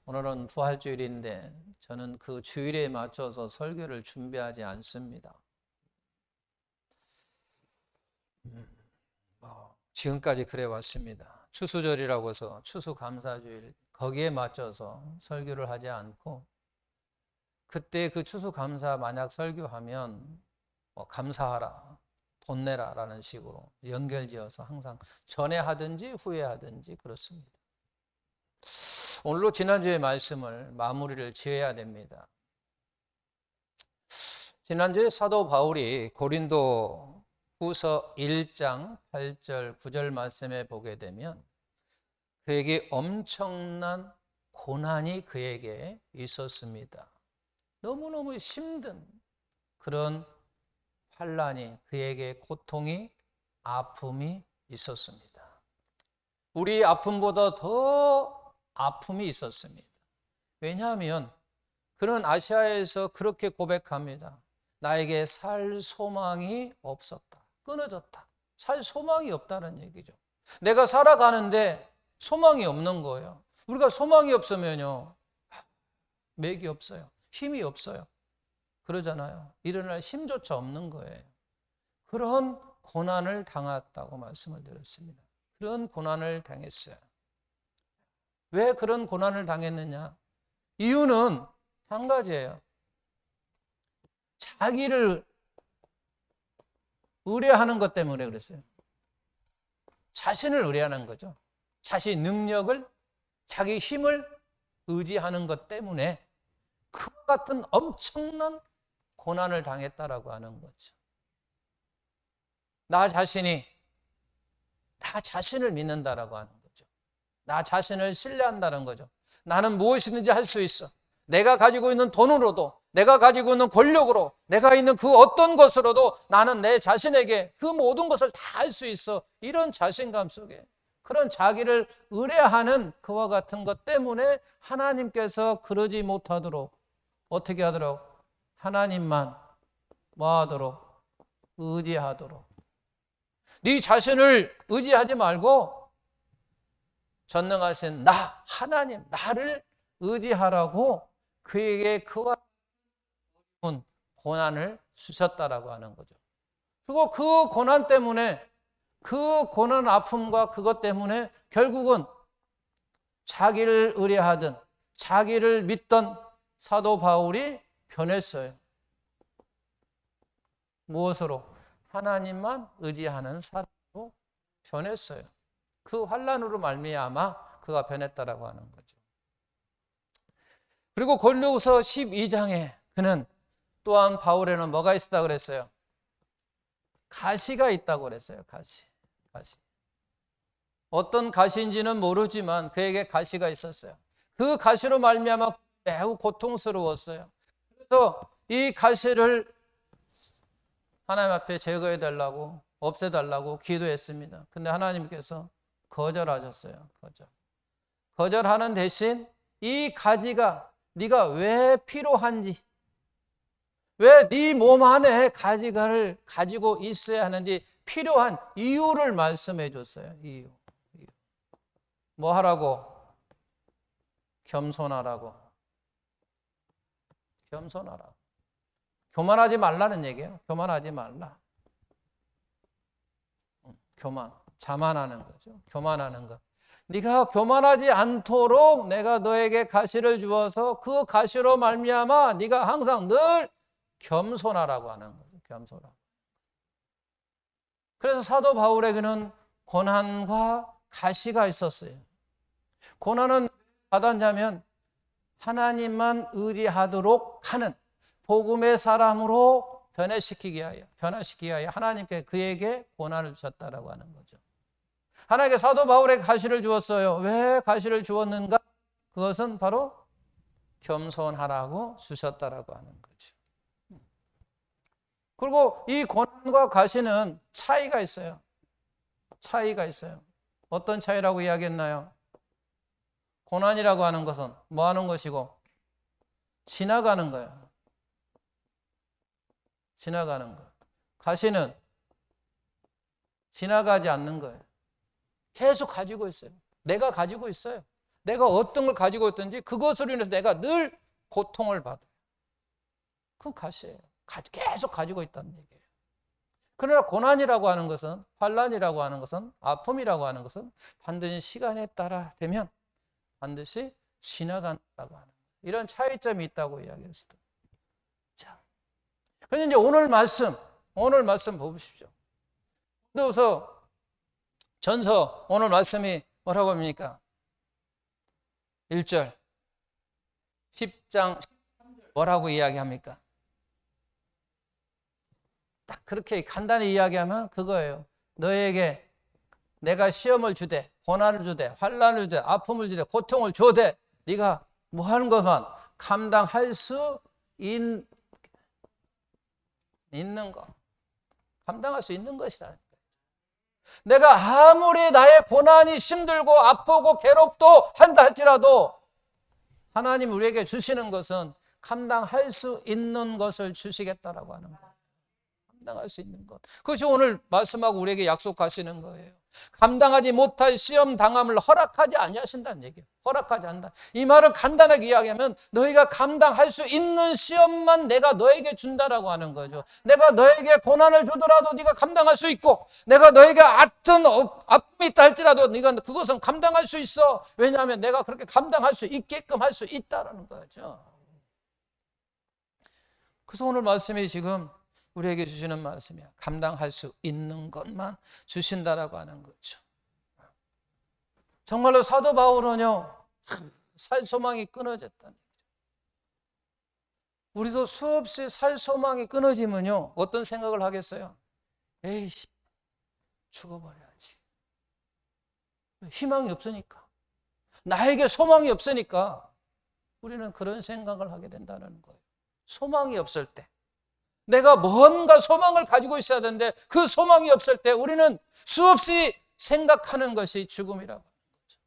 오늘은 부활주일인데 저는 그 주일에 맞춰서 설교를 준비하지 않습니다. 지금까지 그래 왔습니다. 추수절이라고 해서 추수감사주일 거기에 맞춰서 설교를 하지 않고, 그때 그 추수감사 만약 설교하면 감사하라, 돈 내라 라는 식으로 연결지어서 항상 전에 하든지 후에 하든지 그렇습니다. 오늘로 지난주의 말씀을 마무리를 지어야 됩니다. 지난주에 사도 바울이 고린도 후서 1장 8절 9절 말씀에 보게 되면 그에게 엄청난 고난이 그에게 있었습니다. 너무너무 힘든 그런 환난이, 그에게 고통이, 아픔이 있었습니다. 우리 아픔보다 더 아픔이 있었습니다. 왜냐하면 그는 아시아에서 그렇게 고백합니다. 나에게 살 소망이 없었다. 끊어졌다. 살 소망이 없다는 얘기죠. 내가 살아가는데 소망이 없는 거예요. 우리가 소망이 없으면요, 맥이 없어요. 힘이 없어요. 그러잖아요. 일어날 힘조차 없는 거예요. 그런 고난을 당했다고 말씀을 드렸습니다. 그런 고난을 당했어요. 왜 그런 고난을 당했느냐? 이유는 한 가지예요. 자기를 의뢰하는 것 때문에 그랬어요. 자신을 의뢰하는 거죠. 자신 능력을, 자기 힘을 의지하는 것 때문에 그와 같은 엄청난 고난을 당했다라고 하는 거죠. 나 자신을 믿는다라고 하는 거죠. 나 자신을 신뢰한다는 거죠. 나는 무엇이든지 할 수 있어. 내가 가지고 있는 돈으로도, 내가 가지고 있는 권력으로, 내가 있는 그 어떤 것으로도 나는 내 자신에게 그 모든 것을 다 할 수 있어. 이런 자신감 속에, 그런 자기를 의뢰하는 그와 같은 것 때문에 하나님께서 그러지 못하도록 어떻게 하도록? 하나님만 뭐 하도록? 의지하도록. 네 자신을 의지하지 말고 전능하신 나, 하나님, 나를 의지하라고 그에게 그와 같은 고난을 주셨다라고 하는 거죠. 그리고 그 고난 때문에, 그 고난 아픔과 그것 때문에 결국은 자기를 의뢰하던, 자기를 믿던 사도 바울이 변했어요. 무엇으로? 하나님만 의지하는 사람으로 변했어요. 그 환난으로 말미암아 그가 변했다라고 하는 거죠. 그리고 고린도후서 12장에 그는 또한 바울에는 뭐가 있다 그랬어요? 가시가 있다고 그랬어요. 가시. 어떤 가시인지는 모르지만 그에게 가시가 있었어요. 그 가시로 말미암아 매우 고통스러웠어요. 그래서 이 가시를 하나님 앞에 제거해 달라고, 없애 달라고 기도했습니다. 근데 하나님께서 거절하셨어요. 거절하는 대신 이 가지가 네가 왜 필요한지, 왜 네 몸 안에 가지가를 가지고 있어야 하는지 필요한 이유를 말씀해 줬어요. 이유. 뭐 하라고? 겸손하라고. 교만하지 말라는 얘기예요. 교만하지 말라. 자만하는 거죠. 교만하는 것. 네가 교만하지 않도록 내가 너에게 가시를 주어서 그 가시로 말미암아 네가 항상 늘 겸손하라고 하는 거죠. 겸손하고. 그래서 사도 바울에게는 고난과 가시가 있었어요. 고난은 받았냐면 하나님만 의지하도록 하는 복음의 사람으로 변화시키기 위하여 하나님께 그에게 고난을 주셨다라고 하는 거죠. 하나님께 사도 바울에게 가시를 주었어요. 왜 가시를 주었는가? 그것은 바로 겸손하라고 주셨다라고 하는 거죠. 그리고 이 고난과 가시는 차이가 있어요. 어떤 차이라고 이야기했나요? 고난이라고 하는 것은 뭐 하는 것이고? 지나가는 거예요. 지나가는 것. 가시는 지나가지 않는 거예요. 계속 가지고 있어요. 내가 가지고 있어요. 내가 어떤 걸 가지고 있든지 그것으로 인해서 내가 늘 고통을 받아요. 그건 가시예요. 계속 가지고 있다는 얘기예요. 그러나 고난이라고 하는 것은, 환난이라고 하는 것은, 아픔이라고 하는 것은 반드시 시간에 따라 되면 반드시 지나간다고 하는 거예요. 이런 차이점이 있다고 이야기했어요. 자, 그런데 이제 오늘 말씀 보십시오. 그래서 전서 오늘 말씀이 뭐라고 합니까? 1절 10장 13절 뭐라고 이야기합니까? 딱 그렇게 간단히 이야기하면 그거예요. 너에게 내가 시험을 주되 고난을 주되 환난을 주되 아픔을 주되 고통을 주되 네가 뭐 하는 것만 감당할 수 있는 거, 감당할 수 있는 것이라는 거예요. 내가 아무리 나의 고난이 힘들고 아프고 괴롭도 한다 할지라도 하나님 우리에게 주시는 것은 감당할 수 있는 것을 주시겠다라고 하는 거예요. 감당할 수 있는 것. 그것이 오늘 말씀하고 우리에게 약속하시는 거예요. 감당하지 못할 시험 당함을 허락하지 아니하신다는 얘기예요. 허락하지 않는다. 이 말을 간단하게 이야기하면 너희가 감당할 수 있는 시험만 내가 너에게 준다라고 하는 거죠. 내가 너에게 고난을 주더라도 네가 감당할 수 있고, 내가 너에게 어떤 아픔이 있다 할지라도 네가 그것은 감당할 수 있어. 왜냐하면 내가 그렇게 감당할 수 있게끔 할 수 있다라는 거죠. 그래서 오늘 말씀이 지금 우리에게 주시는 말씀이야. 감당할 수 있는 것만 주신다라고 하는 거죠. 정말로 사도 바울은요, 살 소망이 끊어졌다는 거죠. 우리도 수없이 살 소망이 끊어지면요, 어떤 생각을 하겠어요? 에이씨, 죽어버려야지. 희망이 없으니까. 나에게 소망이 없으니까 우리는 그런 생각을 하게 된다는 거예요. 소망이 없을 때. 내가 뭔가 소망을 가지고 있어야 되는데 그 소망이 없을 때 우리는 수없이 생각하는 것이 죽음이라고 하는 거죠.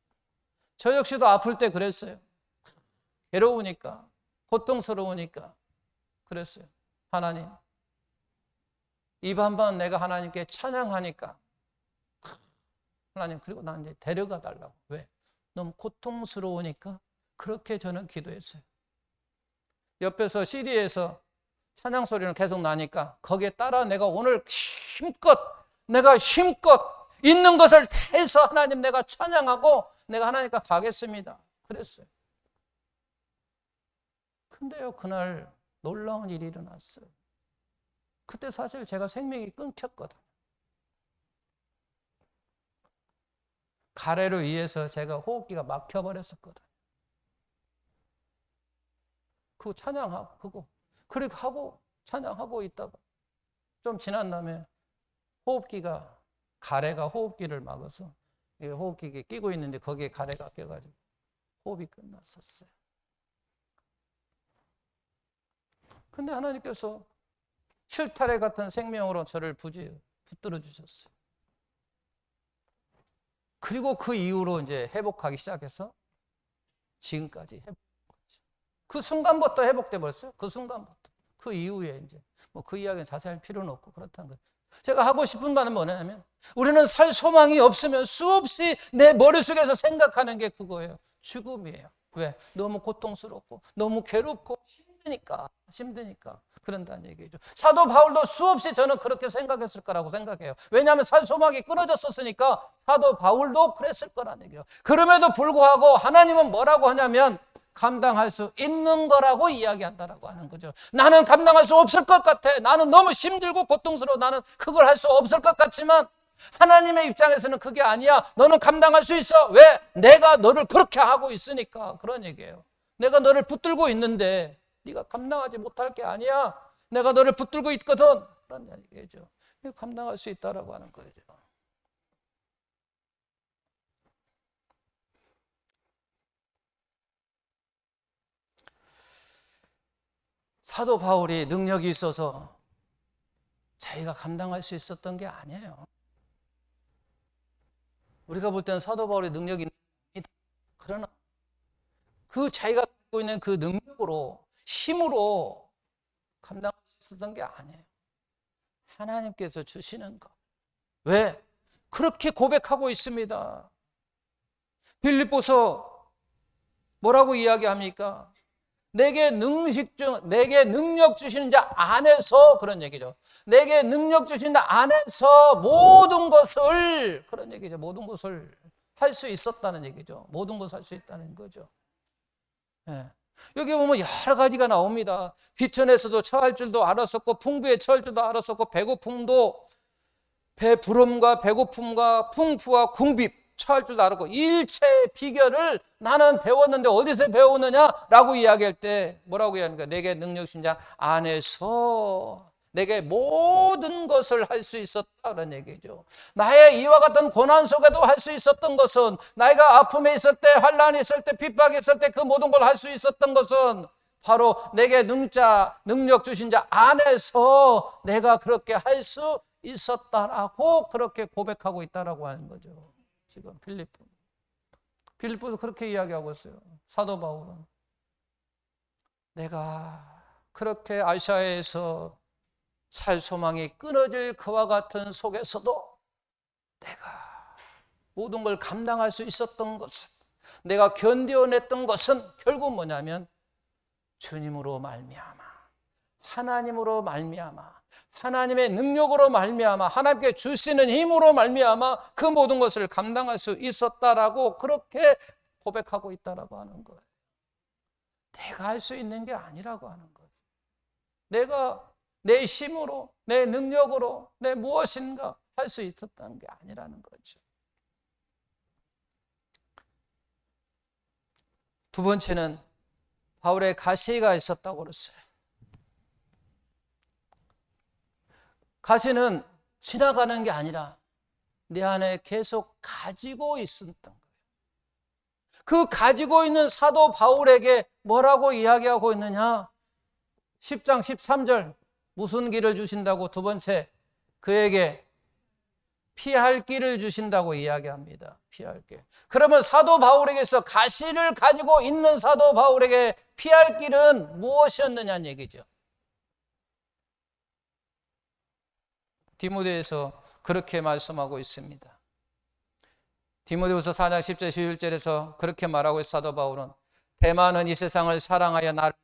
저 역시도 아플 때 그랬어요. 괴로우니까, 고통스러우니까 그랬어요. 하나님, 이 밤만 내가 하나님께 찬양하니까 하나님 그리고 나 이제 데려가 달라고. 왜? 너무 고통스러우니까 그렇게 저는 기도했어요. 옆에서 CD에서 찬양 소리는 계속 나니까 거기에 따라 내가 오늘 내가 힘껏 있는 것을 다해서 하나님 내가 찬양하고 내가 하나님께 가겠습니다. 그랬어요. 근데요, 그날 놀라운 일이 일어났어요. 그때 사실 제가 생명이 끊겼거든요. 가래로 의해서 제가 호흡기가 막혀버렸었거든요. 그거 찬양하고 그거 그렇게 하고 찬양하고 있다가 좀 지난 다음에 가래가 호흡기를 막아서 호흡기에 끼고 있는데 거기에 가래가 껴가지고 호흡이 끝났었어요. 근데 하나님께서 실타래 같은 생명으로 저를 붙들어 주셨어요. 그리고 그 이후로 이제 회복하기 시작해서 지금까지 그 순간부터 회복돼 버렸어요. 그 순간부터. 그 이후에 이제 뭐 그 이야기는 자세히 할 필요는 없고 그렇다는 거예요. 제가 하고 싶은 말은 뭐냐면 우리는 살 소망이 없으면 수없이 내 머릿속에서 생각하는 게 그거예요. 죽음이에요. 왜? 너무 고통스럽고 너무 괴롭고 힘드니까 그런다는 얘기죠. 사도 바울도 수없이 저는 그렇게 생각했을 거라고 생각해요. 왜냐하면 살 소망이 끊어졌었으니까 사도 바울도 그랬을 거라는 얘기예요. 그럼에도 불구하고 하나님은 뭐라고 하냐면 감당할 수 있는 거라고 이야기한다라고 하는 거죠. 나는 감당할 수 없을 것 같아. 나는 너무 힘들고 고통스러워. 나는 그걸 할 수 없을 것 같지만 하나님의 입장에서는 그게 아니야. 너는 감당할 수 있어. 왜? 내가 너를 그렇게 하고 있으니까. 그런 얘기예요. 내가 너를 붙들고 있는데 네가 감당하지 못할 게 아니야. 내가 너를 붙들고 있거든. 그런 얘기죠. 감당할 수 있다라고 하는 거죠. 사도 바울이 능력이 있어서 자기가 감당할 수 있었던 게 아니에요. 우리가 볼 때는 사도 바울의 능력이 있다. 그러나 그 자기가 갖고 있는 그 능력으로, 힘으로 감당할 수 있었던 게 아니에요. 하나님께서 주시는 것. 왜? 그렇게 고백하고 있습니다. 빌립보서 뭐라고 이야기합니까? 내게 능력 주시는 자 안에서, 그런 얘기죠. 내게 능력 주시는 자 안에서 모든 것을, 그런 얘기죠. 모든 것을 할 수 있었다는 얘기죠. 모든 것을 할 수 있다는 거죠. 예. 여기 보면 여러 가지가 나옵니다. 비천에서도 처할 줄도 알았었고, 풍부에 처할 줄도 알았었고, 배고픔도, 배부름과 배고픔과 풍부와 궁핍 처할 줄도 알았고, 일체의 비결을 나는 배웠는데 어디서 배웠느냐라고 이야기할 때 뭐라고 이야기합니까? 내게 능력 주신 자 안에서 내게 모든 것을 할 수 있었다는 얘기죠. 나의 이와 같은 고난 속에도 할 수 있었던 것은, 나이가 아픔에 있을 때, 환난이 있을 때, 핍박이 있을 때 그 모든 걸 할 수 있었던 것은 바로 내게 능력 주신 자 안에서 내가 그렇게 할 수 있었다라고 그렇게 고백하고 있다라고 하는 거죠. 지금 빌립보도 그렇게 이야기하고 있어요. 사도 바울은 내가 그렇게 아시아에서 살 소망이 끊어질 그와 같은 속에서도 내가 모든 걸 감당할 수 있었던 것은, 내가 견뎌냈던 것은 결국 뭐냐면 주님으로 말미암아, 하나님으로 말미암아, 하나님의 능력으로 말미암아, 하나님께 주시는 힘으로 말미암아 그 모든 것을 감당할 수 있었다라고 그렇게 고백하고 있다라고 하는 거예요. 내가 할 수 있는 게 아니라고 하는 거죠. 내가 내 힘으로, 내 능력으로, 내 무엇인가 할 수 있었다는 게 아니라는 거죠. 두 번째는 바울의 가시가 있었다고 그랬어요. 가시는 지나가는 게 아니라 내 안에 계속 가지고 있었던 거예요. 그 가지고 있는 사도 바울에게 뭐라고 이야기하고 있느냐? 10장 13절 무슨 길을 주신다고? 두 번째, 그에게 피할 길을 주신다고 이야기합니다. 피할 길. 그러면 사도 바울에게서 가시를 가지고 있는 사도 바울에게 피할 길은 무엇이었느냐는 얘기죠. 디모데에서 그렇게 말씀하고 있습니다. 디모데후서 4장 10절 11절에서 그렇게 말하고 있어. 사도 바울은 대만은 이 세상을 사랑하여 나를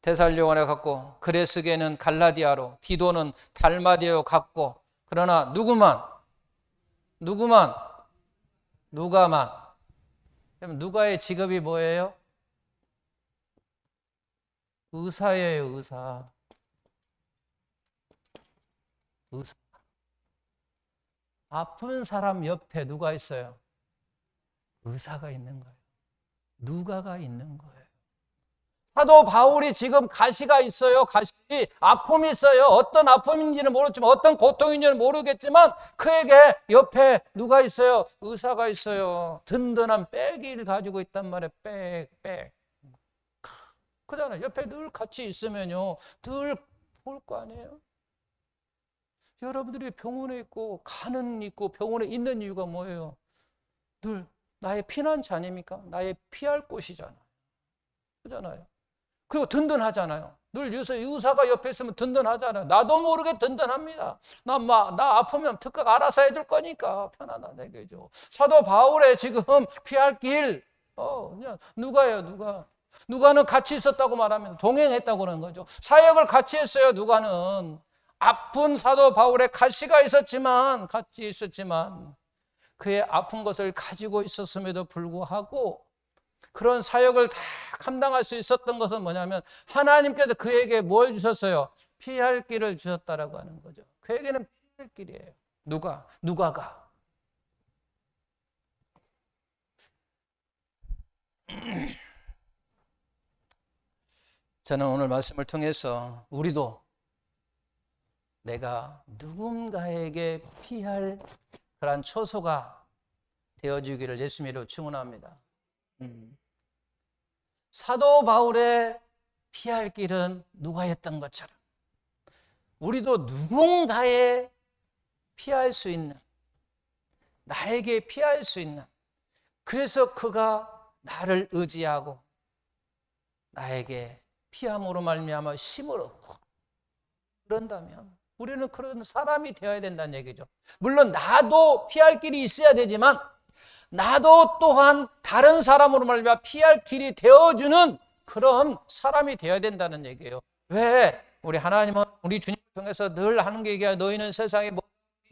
데살로니가로 갔고, 그레스게는 갈라디아로, 디도는 달마디아로 갔고, 그러나 누가만 그럼 누가의 직업이 뭐예요? 의사예요. 의사. 아픈 사람 옆에 누가 있어요? 의사가 있는 거예요. 누가가 있는 거예요. 사도 바울이 지금 가시가 있어요. 가시, 아픔이 있어요. 어떤 아픔인지는 모르지만, 어떤 고통인지는 모르겠지만 그에게 옆에 누가 있어요? 의사가 있어요. 든든한 백을 가지고 있단 말이에요. 백. 그잖아요. 옆에 늘 같이 있으면요, 늘 볼 거 아니에요? 여러분들이 병원에 있고 병원에 있는 이유가 뭐예요? 늘 나의 피난처 아닙니까? 나의 피할 곳이잖아요. 그잖아요. 그리고 든든하잖아요. 늘 의사가 옆에 있으면 든든하잖아요. 나도 모르게 든든합니다. 나 아프면 특각 알아서 해줄 거니까 편안한 얘기죠. 사도 바울의 지금 피할 길, 그냥 누가예요. 누가는 같이 있었다고 말하면 동행했다고 그러는 거죠. 사역을 같이 했어요. 누가는 아픈 사도 바울의 가시가 있었지만, 같이 있었지만 그의 아픈 것을 가지고 있었음에도 불구하고 그런 사역을 다 감당할 수 있었던 것은 뭐냐면 하나님께서 그에게 뭘 주셨어요? 피할 길을 주셨다라고 하는 거죠. 그에게는 피할 길이에요. 누가가. 저는 오늘 말씀을 통해서 우리도 내가 누군가에게 피할 그런 초소가 되어주기를 예수님으로 축원합니다. 사도 바울의 피할 길은 누가였던 것처럼 우리도 누군가에 피할 수 있는, 나에게 피할 수 있는, 그래서 그가 나를 의지하고 나에게 피함으로 말미암아 힘을 얻고, 그런다면 우리는 그런 사람이 되어야 된다는 얘기죠. 물론 나도 피할 길이 있어야 되지만 나도 또한 다른 사람으로 말미암아 피할 길이 되어주는 그런 사람이 되어야 된다는 얘기예요. 왜? 우리 하나님은 우리 주님을 통해서 늘 하는 게 이게 너희는 세상의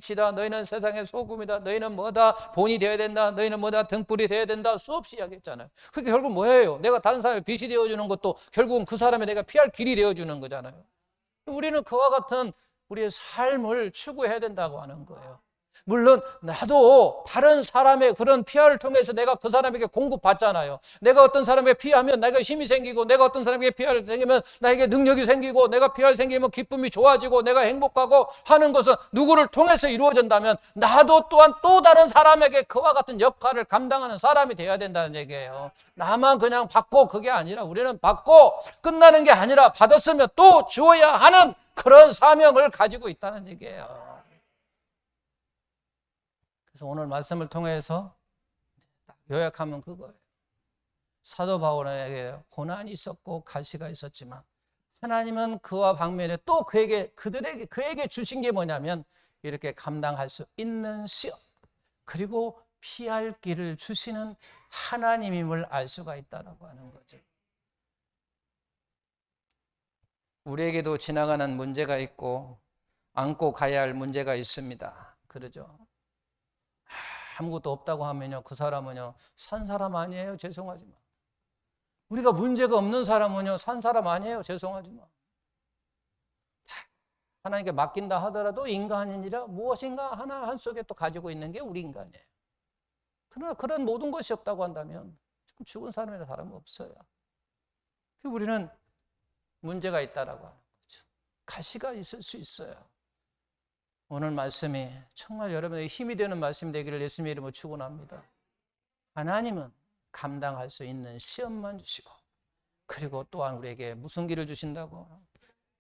빛이다. 너희는 세상의 소금이다. 너희는 뭐다? 본이 되어야 된다. 너희는 뭐다? 등불이 되어야 된다. 수없이 이야기했잖아요. 그게 결국 뭐예요? 내가 다른 사람의 빛이 되어주는 것도 결국은 그 사람의 내가 피할 길이 되어주는 거잖아요. 우리는 그와 같은 우리의 삶을 추구해야 된다고 하는 거예요. 물론 나도 다른 사람의 그런 피할을 통해서 내가 그 사람에게 공급받잖아요. 내가 어떤 사람에게 피하면 내가 힘이 생기고, 내가 어떤 사람에게 피할이 생기면 나에게 능력이 생기고, 내가 피할이 생기면 기쁨이 좋아지고 내가 행복하고 하는 것은 누구를 통해서 이루어진다면 나도 또한 또 다른 사람에게 그와 같은 역할을 감당하는 사람이 되어야 된다는 얘기예요. 나만 그냥 받고 그게 아니라 우리는 받고 끝나는 게 아니라 받았으면 또 주어야 하는 그런 사명을 가지고 있다는 얘기예요. 그래서 오늘 말씀을 통해서 요약하면 그거예요. 사도 바울에게 고난이 있었고 가시가 있었지만 하나님은 그와 방면에 또 그에게 주신 게 뭐냐면 이렇게 감당할 수 있는 시험, 그리고 피할 길을 주시는 하나님임을 알 수가 있다라고 하는 거죠. 우리에게도 지나가는 문제가 있고 안고 가야 할 문제가 있습니다. 그러죠. 아무것도 없다고 하면요, 그 사람은요 산 사람 아니에요. 죄송하지만 우리가 문제가 없는 사람은요 산 사람 아니에요. 죄송하지만 하나님께 맡긴다 하더라도 인간이니라 무엇인가 하나 한 속에 또 가지고 있는 게 우리 인간이에요. 그러나 그런 모든 것이 없다고 한다면 죽은 사람이나 다름없어요. 우리는 문제가 있다라고 하는 거죠. 가시가 있을 수 있어요. 오늘 말씀이 정말 여러분에게 힘이 되는 말씀이 되기를 예수님의 이름으로 축원합니다. 하나님은 감당할 수 있는 시험만 주시고, 그리고 또한 우리에게 무슨 길을 주신다고?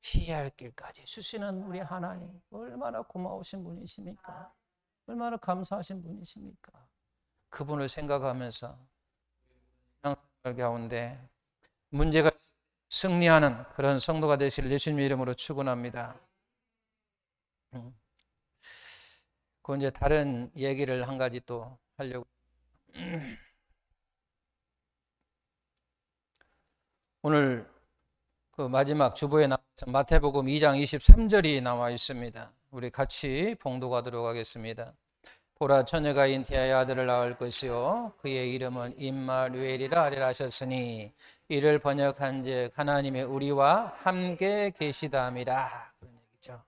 피할 길까지 주시는 우리 하나님, 얼마나 고마우신 분이십니까? 얼마나 감사하신 분이십니까? 그분을 생각하면서 신앙생활 가운데 문제가 승리하는 그런 성도가 되시길 예수님의 이름으로 축원합니다. 그 이제 다른 얘기를 한 가지 또 하려고. 오늘 그 마지막 주보에 나와서 마태복음 2장 23절이 나와 있습니다. 우리 같이 봉독하도록 하겠습니다. 보라, 처녀가 잉태하여 아들을 낳을 것이요 그의 이름은 임마누엘이라 하리라 하셨으니 이를 번역한즉 하나님의 우리와 함께 계시다미라. 그런 얘기죠.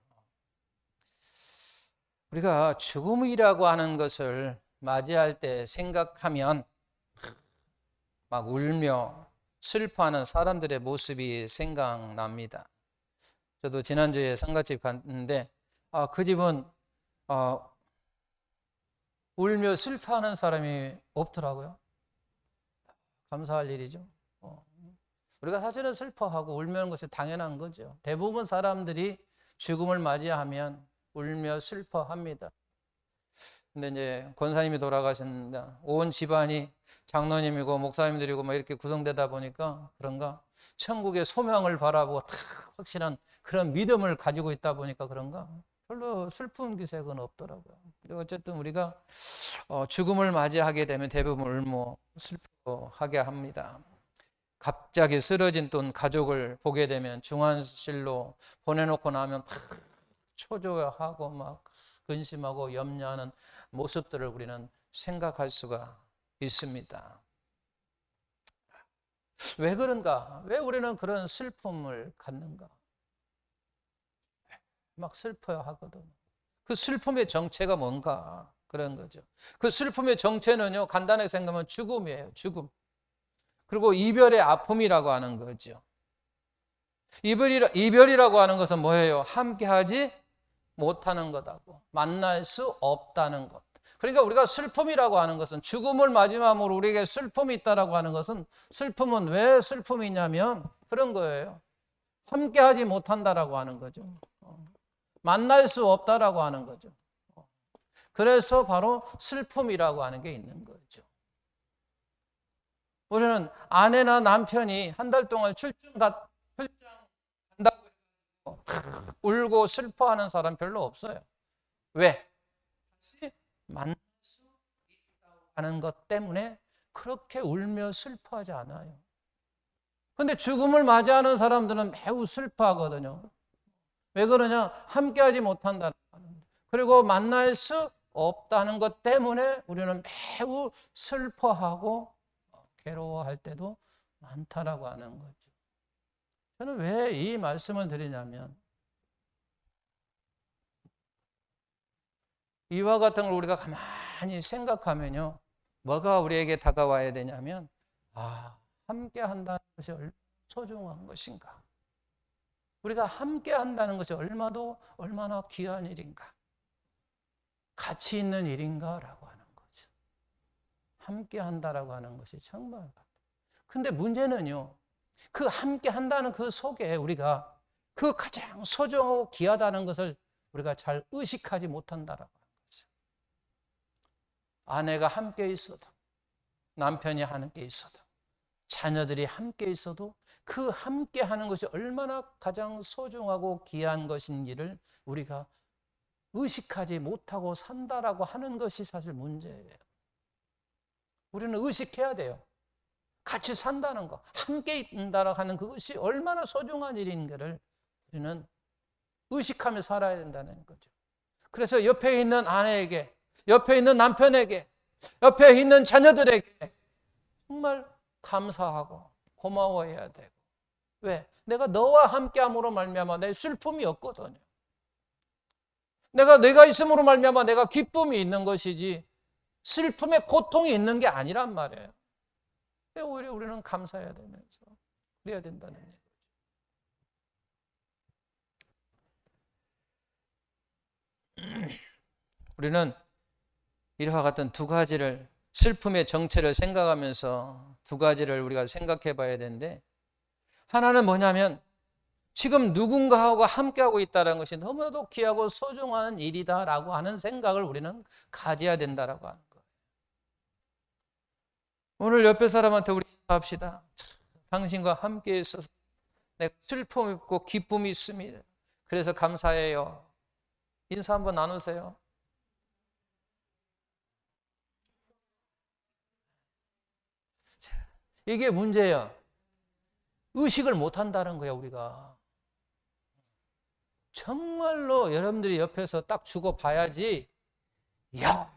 우리가 죽음이라고 하는 것을 맞이할 때 생각하면 막 울며 슬퍼하는 사람들의 모습이 생각납니다. 저도 지난주에 상가집 갔는데 그 집은 울며 슬퍼하는 사람이 없더라고요. 감사할 일이죠. 우리가 사실은 슬퍼하고 울며 하는 것이 당연한 거죠. 대부분 사람들이 죽음을 맞이하면 울며 슬퍼합니다. 근데 이제 권사님이 돌아가셨는데 온 집안이 장로님이고 목사님들이고 막 이렇게 구성되다 보니까 그런가 천국의 소명을 바라보고 확실한 그런 믿음을 가지고 있다 보니까 그런가 별로 슬픈 기색은 없더라고요. 어쨌든 우리가 죽음을 맞이하게 되면 대부분 울며 슬퍼하게 합니다. 갑자기 쓰러진 또 가족을 보게 되면 중환실로 보내놓고 나면 초조해하고 막 근심하고 염려하는 모습들을 우리는 생각할 수가 있습니다. 왜 그런가? 왜 우리는 그런 슬픔을 갖는가? 막 슬퍼야 하거든. 그 슬픔의 정체가 뭔가 그런 거죠. 그 슬픔의 정체는요, 간단하게 생각하면 죽음이에요. 죽음. 그리고 이별의 아픔이라고 하는 거죠. 이별이라고 하는 것은 뭐예요? 함께하지 못하는 것하고 만날 수 없다는 것. 그러니까 우리가 슬픔이라고 하는 것은 죽음을 마지막으로 우리에게 슬픔이 있다라고 하는 것은 슬픔은 왜 슬픔이 있냐면 그런 거예요. 함께하지 못한다라고 하는 거죠. 만날 수 없다라고 하는 거죠. 그래서 바로 슬픔이라고 하는 게 있는 거죠. 우리는 아내나 남편이 한 달 동안 출장 간다고 울고 슬퍼하는 사람 별로 없어요. 왜? 다시 만날 수 있다고 하는 것 때문에 그렇게 울며 슬퍼하지 않아요. 근데 죽음을 맞이하는 사람들은 매우 슬퍼하거든요. 왜 그러냐? 함께하지 못한다는 거. 그리고 만날 수 없다는 것 때문에 우리는 매우 슬퍼하고 괴로워할 때도 많다라고 하는 거죠. 저는 왜 이 말씀을 드리냐면 이와 같은 걸 우리가 가만히 생각하면요. 뭐가 우리에게 다가와야 되냐면 함께 한다는 것이 얼마나 소중한 것인가. 우리가 함께 한다는 것이 얼마나 귀한 일인가. 가치 있는 일인가라고 하는 거죠. 함께 한다라고 하는 것이 정말. 근데 문제는요. 그 함께 한다는 그 속에 우리가 그 가장 소중하고 귀하다는 것을 우리가 잘 의식하지 못한다라고 하는 거죠. 아내가 함께 있어도, 남편이 함께 있어도, 자녀들이 함께 있어도 그 함께 하는 것이 얼마나 가장 소중하고 귀한 것인지를 우리가 의식하지 못하고 산다라고 하는 것이 사실 문제예요. 우리는 의식해야 돼요. 같이 산다는 거, 함께 있다라고 하는 그것이 얼마나 소중한 일인가를 우리는 의식하며 살아야 된다는 거죠. 그래서 옆에 있는 아내에게, 옆에 있는 남편에게, 옆에 있는 자녀들에게 정말 감사하고 고마워해야 되고. 왜? 내가 너와 함께함으로 말미암아 내 슬픔이 없거든요. 내가 있음으로 말미암아 내가 기쁨이 있는 것이지 슬픔에 고통이 있는 게 아니란 말이에요. 오히려 우리는 감사해야 되면서 그래야 된다는 얘기죠. 우리는 이와 같은 두 가지를 슬픔의 정체를 생각하면서 두 가지를 우리가 생각해 봐야 되는데 하나는 뭐냐면 지금 누군가하고 함께하고 있다는 것이 너무나도 귀하고 소중한 일이다라고 하는 생각을 우리는 가져야 된다라고 하는 거예요. 오늘 옆에 사람한테 우리 인사합시다. 당신과 함께 있어서 내가 슬픔이 있고 기쁨이 있습니다. 그래서 감사해요. 인사 한번 나누세요. 이게 문제예요. 의식을 못한다는 거야 우리가. 정말로 여러분들이 옆에서 딱 주고 봐야지. 이야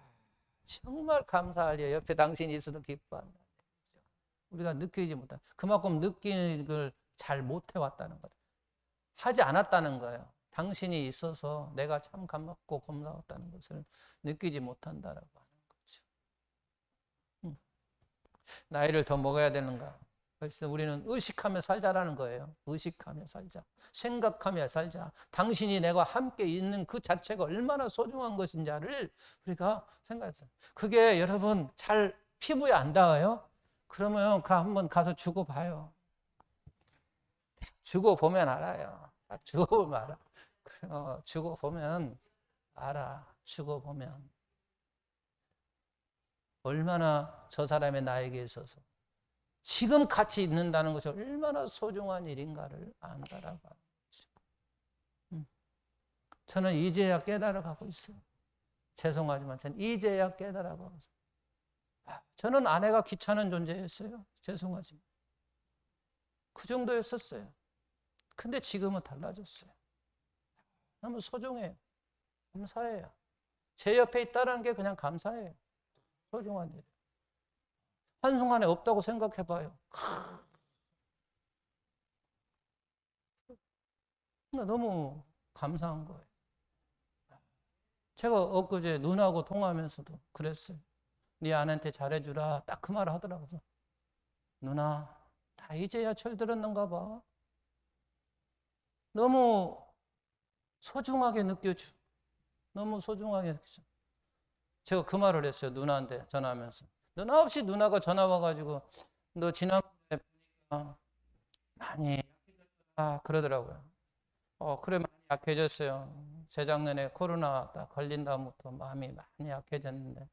정말 감사할 일. 옆에 당신이 있어도 기뻐한다. 우리가 느끼지 못한. 그만큼 느끼는 걸 잘 못해왔다는 거예요. 하지 않았다는 거예요. 당신이 있어서 내가 참 감사하고 고마웠다는 것을 느끼지 못한다라고 하는 거죠. 나이를 더 먹어야 되는가? 그래서 우리는 의식하며 살자라는 거예요. 의식하며 살자. 생각하며 살자. 당신이 내가 함께 있는 그 자체가 얼마나 소중한 것인지를 우리가 생각해서. 그게 여러분 잘 피부에 안 닿아요? 그러면 한번 가서 주고 봐요. 주고 보면 알아요. 주고 보면 알아. 주고 보면 알아. 주고 보면. 얼마나 저 사람의 나에게 있어서 지금 같이 있는다는 것이 얼마나 소중한 일인가를 안다라고 하는 거죠. 저는 이제야 깨달아가고 있어요. 죄송하지만 저는 이제야 깨달아가고 있어요. 저는 아내가 귀찮은 존재였어요. 죄송하지만. 그 정도였었어요. 근데 지금은 달라졌어요. 너무 소중해요. 감사해요. 제 옆에 있다는 게 그냥 감사해요. 소중한 일. 한순간에 없다고 생각해봐요. 너무 감사한 거예요. 제가 엊그제 누나하고 통화하면서도 그랬어요. 네 아내한테 잘해주라. 딱 그 말을 하더라고요. 누나, 다 이제야 철들었는가 봐. 너무 소중하게 느껴져. 너무 소중하게 느껴져. 제가 그 말을 했어요. 누나한테 전화하면서. 누나 없이 누나가 전화 와가지고 너 지난번에 보니까 많이 약해졌다 그러더라고요. 그래 많이 약해졌어요. 재작년에 코로나 딱 걸린 다음부터 마음이 많이 약해졌는데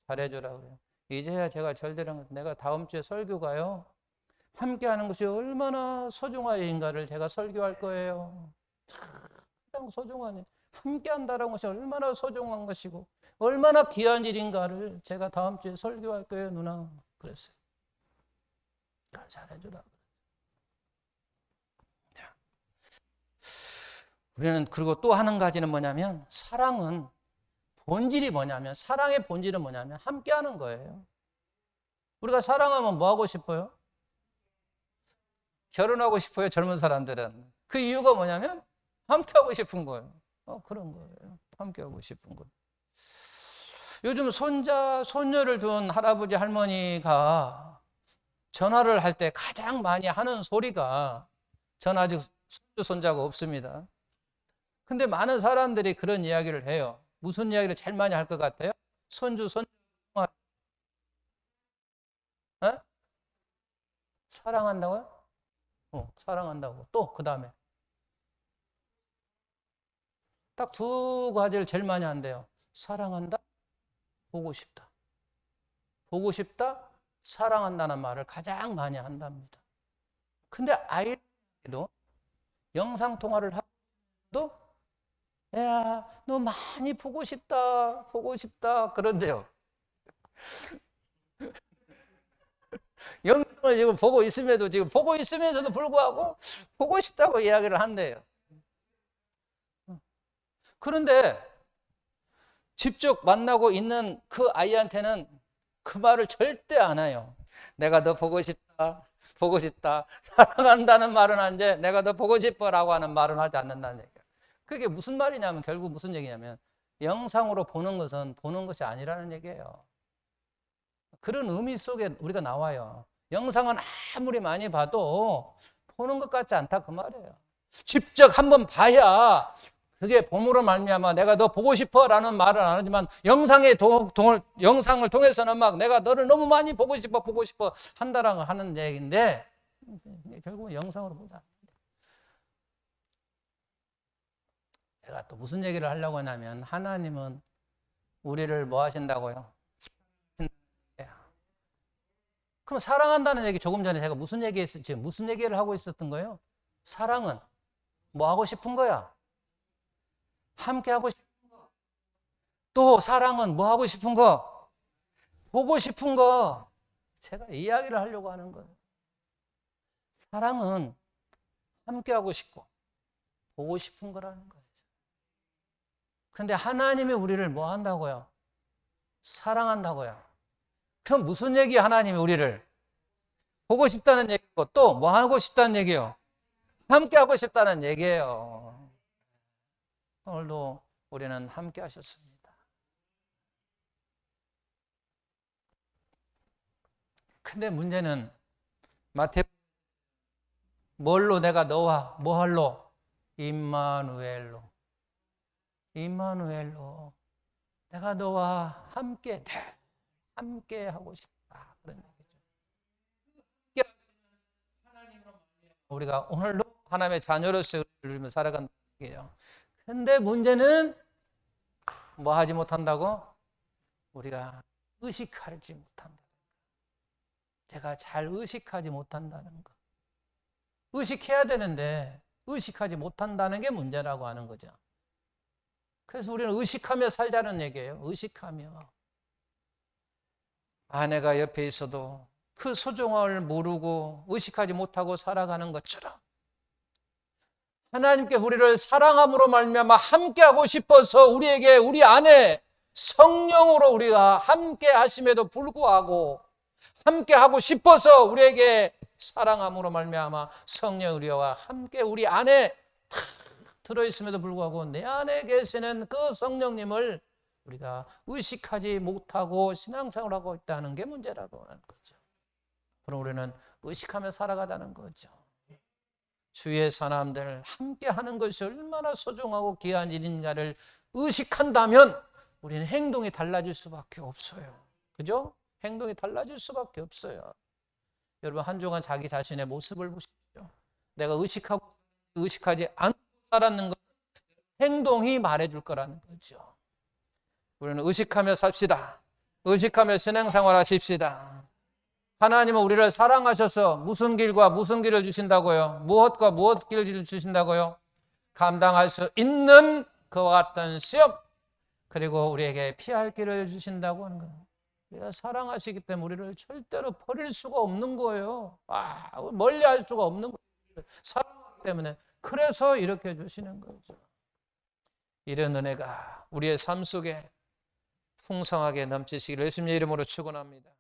잘해주라 그래요. 이제야 제가 절대로 내가 다음 주에 설교 가요. 함께하는 것이 얼마나 소중한 일인가를 제가 설교할 거예요. 가장 소중한 일. 함께한다는 것이 얼마나 소중한 것이고 얼마나 귀한 일인가를 제가 다음 주에 설교할 거예요, 누나. 그랬어요. 잘해주라. 우리는 그리고 또 한 가지는 뭐냐면 사랑은 본질이 뭐냐면 사랑의 본질은 뭐냐면 함께하는 거예요. 우리가 사랑하면 뭐 하고 싶어요? 결혼하고 싶어요, 젊은 사람들은. 그 이유가 뭐냐면 함께하고 싶은 거예요. 그런 거예요. 함께하고 싶은 거예요. 요즘 손자, 손녀를 둔 할아버지, 할머니가 전화를 할 때 가장 많이 하는 소리가, 전 아직 손자가 없습니다. 근데 많은 사람들이 그런 이야기를 해요. 무슨 이야기를 제일 많이 할 것 같아요? 손주, 손녀. 사랑한다고요? 사랑한다고. 또 그 다음에 딱 두 가지를 제일 많이 한대요. 사랑한다, 보고 싶다. 보고 싶다, 사랑한다는 말을 가장 많이 한답니다. 근데 아이도 영상통화를 하도 야, 너 많이 보고 싶다, 보고 싶다 그런데요. 영상을 지금 보고 있음에도 지금 보고 있으면서도 불구하고 보고 싶다고 이야기를 한대요. 그런데 직접 만나고 있는 그 아이한테는 그 말을 절대 안 해요. 내가 너 보고 싶다, 보고 싶다, 사랑한다는 말은 한데 내가 너 보고 싶어라고 하는 말은 하지 않는다는 얘기예요. 그게 무슨 말이냐면 결국 무슨 얘기냐면 영상으로 보는 것은 보는 것이 아니라는 얘기예요. 그런 의미 속에 우리가 나와요. 영상은 아무리 많이 봐도 보는 것 같지 않다 그 말이에요. 직접 한번 봐야 그게 봄으로 말미암아 내가 너 보고 싶어라는 말은 안 하지만 영상을 통해서는 막 내가 너를 너무 많이 보고 싶어 한다라고 하는 얘기인데 결국 영상으로 보자. 제가 또 무슨 얘기를 하려고 하냐면 하나님은 우리를 뭐 하신다고요? 그럼 사랑한다는 얘기 조금 전에 제가 무슨 얘기했어요? 지금 무슨 얘기를 하고 있었던 거예요? 사랑은 뭐 하고 싶은 거야? 함께 하고 싶은 거. 또 사랑은 뭐 하고 싶은 거? 보고 싶은 거. 제가 이야기를 하려고 하는 거예요. 사랑은 함께 하고 싶고 보고 싶은 거라는 거죠. 그런데 하나님이 우리를 뭐 한다고요? 사랑한다고요. 그럼 무슨 얘기 하나님이 우리를? 보고 싶다는 얘기고 또 뭐 하고 싶다는 얘기요? 함께 하고 싶다는 얘기예요. 오늘도 우리는 함께 하셨습니다. 근데 문제는 마태 뭘로 내가 너와 뭐 할로? 임마누엘로. 임마누엘로. 내가 너와 함께 하고 싶다. 그런 얘기죠. 우리가 오늘도 하나님의 자녀로서 누리며 살아간다는 얘기예요. 근데 문제는 뭐 하지 못한다고? 우리가 의식하지 못한다. 제가 잘 의식하지 못한다는 거. 의식해야 되는데 의식하지 못한다는 게 문제라고 하는 거죠. 그래서 우리는 의식하며 살자는 얘기예요. 의식하며. 아내가 옆에 있어도 그 소중함을 모르고 의식하지 못하고 살아가는 것처럼 하나님께 우리를 사랑함으로 말미암아 함께하고 싶어서 우리에게 우리 안에 성령으로 우리가 함께 하심에도 불구하고 함께하고 싶어서 우리에게 사랑함으로 말미암아 성령 우리와 함께 우리 안에 탁 들어있음에도 불구하고 내 안에 계시는 그 성령님을 우리가 의식하지 못하고 신앙생활을 하고 있다는 게 문제라고 하는 거죠. 그럼 우리는 의식하며 살아가자는 거죠. 주의 사람들 함께 하는 것이 얼마나 소중하고 귀한 일인가를 의식한다면 우리는 행동이 달라질 수밖에 없어요. 그죠? 행동이 달라질 수밖에 없어요. 여러분 한 주간 자기 자신의 모습을 보십시오. 내가 의식하지 않고 살았는 것 행동이 말해줄 거라는 거죠. 우리는 의식하며 삽시다. 의식하며 신앙생활 하십시다. 하나님은 우리를 사랑하셔서 무슨 길과 무슨 길을 주신다고요? 무엇과 무엇 길을 주신다고요? 감당할 수 있는 그와 같은 시험, 그리고 우리에게 피할 길을 주신다고 하는 거예요. 우리가 사랑하시기 때문에 우리를 절대로 버릴 수가 없는 거예요. 멀리 할 수가 없는 거예요. 사랑하기 때문에. 그래서 이렇게 주시는 거죠. 이런 은혜가 우리의 삶 속에 풍성하게 넘치시기를 예수님의 이름으로 축원합니다.